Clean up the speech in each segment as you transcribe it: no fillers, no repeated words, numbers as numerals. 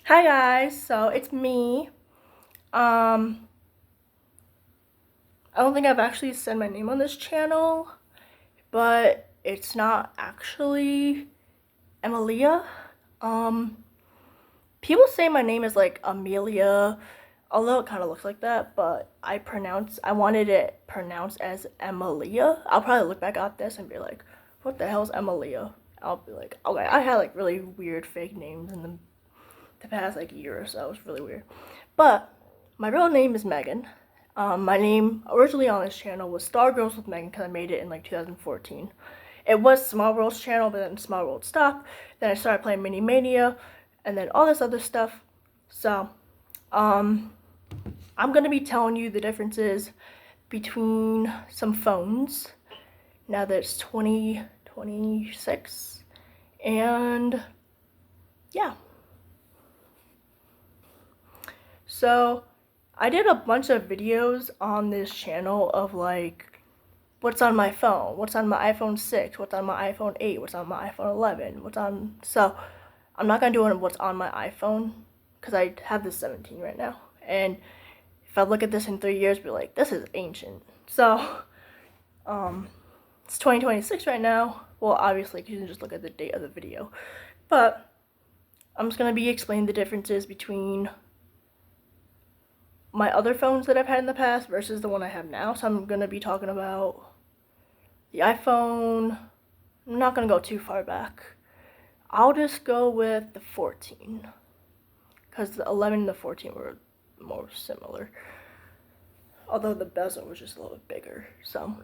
Hi guys, so it's me. Um, I don't think I've actually said my name on this channel, but it's not actually Emilia. Um, People say my name is like Amelia, although it kind of looks like that, but I wanted it pronounced as Emilia. I'll probably look back at this and be like, what the hell's Emilia? I'll be like, okay, I had like really weird fake names in the past like year or so. It was really weird. But my real name is Megan. My name originally on this channel was Star Girls with Megan because I made it in like 2014. It was Small World's channel, but then Small World stopped. Then I started playing Mini Mania, and then all this other stuff. So, um, I'm gonna be telling you the differences between some phones now that it's 2026, and yeah. So, I did a bunch of videos on this channel of like what's on my phone, what's on my iPhone 6, what's on my iPhone 8, what's on my iPhone 11, what's on. So, I'm not gonna do what's on my iPhone because I have this 17 right now. And if I look at this in 3 years, be like, this is ancient. So, um, it's 2026 right now. Well, obviously, you can just look at the date of the video. But I'm just gonna be explaining the differences between my other phones that I've had in the past versus the one I have now. So I'm gonna be talking about the iPhone. I'm not gonna go too far back. I'll just go with the 14 because the 11 and the 14 were more similar. Although the bezel was just a little bit bigger. So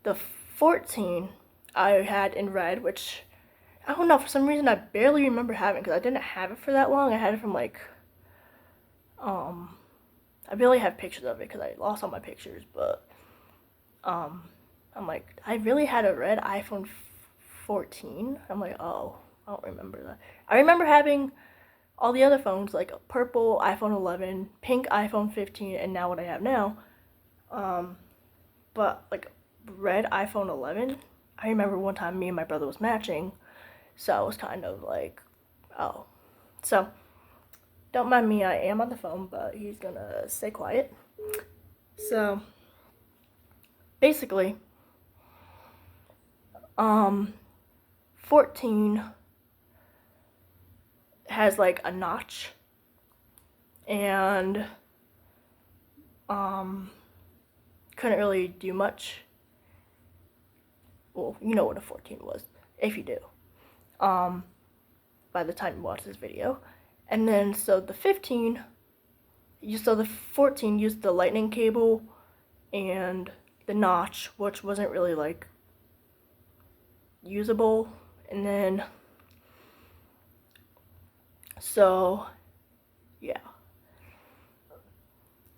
the 14 I had in red, which I don't know, for some reason I barely remember having because I didn't have it for that long. I had it from like um I barely have pictures of it because I lost all my pictures, but um I'm like, I really had a red iPhone 14. I'm like, oh, I don't remember that. I remember having all the other phones like purple iPhone 11, pink iPhone 15, and now what I have now. Um, but like red iPhone 11, I remember one time me and my brother was matching, so I was kind of like, oh. So don't mind me, I am on the phone, but he's gonna stay quiet. So basically, um, 14 has like a notch and um couldn't really do much. Well, you know what a 14 was, if you do. Um, by the time you watch this video. And then so the 15, so the 14 used the lightning cable and the notch, which wasn't really like usable. And then so yeah.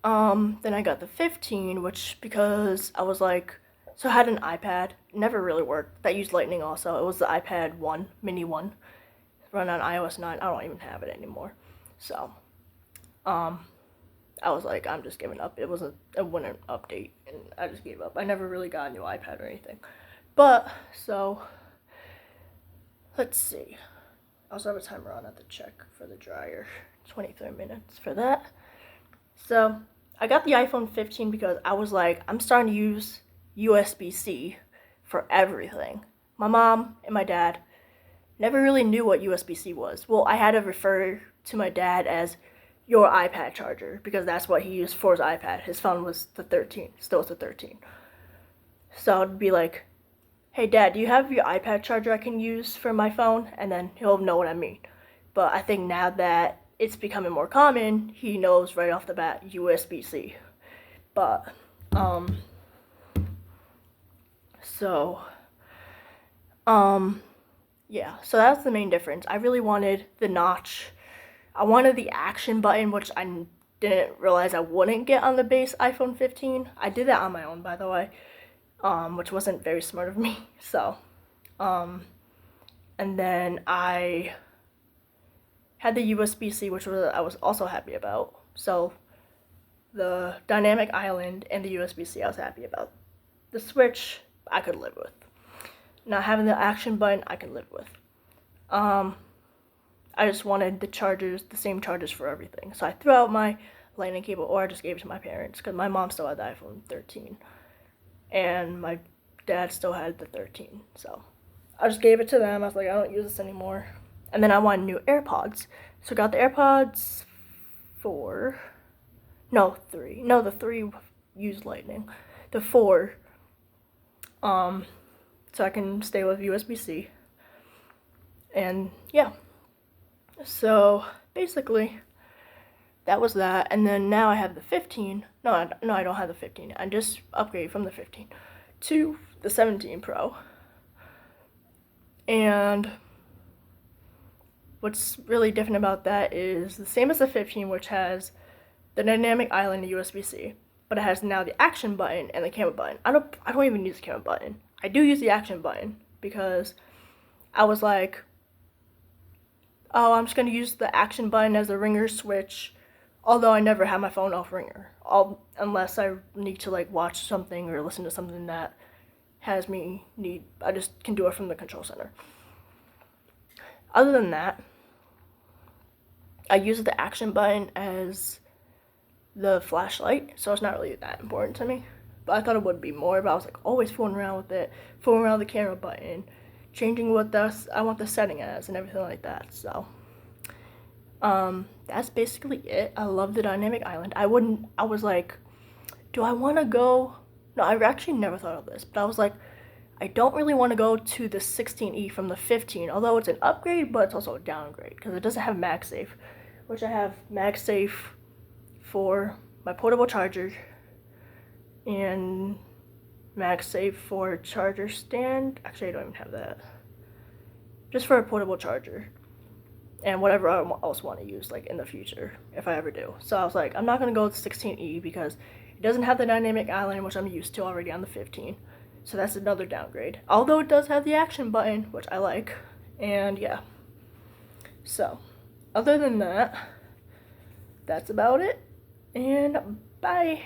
Then I got the 15, which because I was like, so I had an iPad, never really worked. That used lightning also. It was the iPad 1, mini 1, run on iOS 9. I don't even have it anymore. So, um, I was like, I'm just giving up. It wouldn't update, and I just gave up. I never really got a new iPad or anything. But so let's see. I also have a timer on at the check for the dryer. 23 minutes for that. So I got the iPhone 15 because I was like, I'm starting to use USB-C for everything. My mom and my dad never really knew what USB-C was. Well, I had to refer to my dad as your iPad charger because that's what he used for his iPad. His phone was the 13, still it's the 13. So I'd be like, hey dad, do you have your iPad charger I can use for my phone? And then he'll know what I mean. But I think now that it's becoming more common, he knows right off the bat USB-C. But, so, um, yeah, so that's the main difference. I really wanted the notch. I wanted the action button, which I didn't realize I wouldn't get on the base iPhone 15. I did that on my own, by the way, which wasn't very smart of me. So, and then I had the USB-C, which I was also happy about. So the Dynamic Island and the USB-C I was happy about. The Switch I could live with. Not having the action button I could live with. Um, I just wanted the chargers, the same chargers for everything. So I threw out my lightning cable, or I just gave it to my parents because my mom still had the iPhone 13 and my dad still had the 13. So I just gave it to them. I was like, I don't use this anymore. And then I wanted new AirPods. So I got the AirPods 4. No, 3. No, the 3 used lightning. The 4. So I can stay with USB-C. And yeah. So basically, that was that. And then now I have the 15. No, I don't have the 15. I just upgraded from the 15 to the 17 Pro. And what's really different about that is the same as the 15, which has the dynamic island and USB-C, but it has now the action button and the camera button. I don't even use the camera button. I do use the action button because I was like, oh, I'm just gonna use the action button as a ringer switch, although I never have my phone off ringer, unless I need to like watch something or listen to something that has me need. I just can do it from the control center. Other than that, I use the action button as the flashlight, so it's not really that important to me. But I thought it would be more, but I was like always fooling around with it, fooling around with the camera button, changing what I want the setting as and everything like that. So that's basically it. I love the dynamic island. I was like, do I want to go? No, I actually never thought of this, but I was like, I don't really want to go to the 16E from the 15, although it's an upgrade, but it's also a downgrade because it doesn't have MagSafe, which I have MagSafe for my portable charger and MagSafe for charger stand. Actually, I don't even have that. Just for a portable charger and whatever I else want to use like in the future if I ever do. So I was like, I'm not going to go with the 16E because it doesn't have the dynamic island, which I'm used to already on the 15. So that's another downgrade. Although it does have the action button, which I like. And yeah. So, other than that, that's about it. And bye.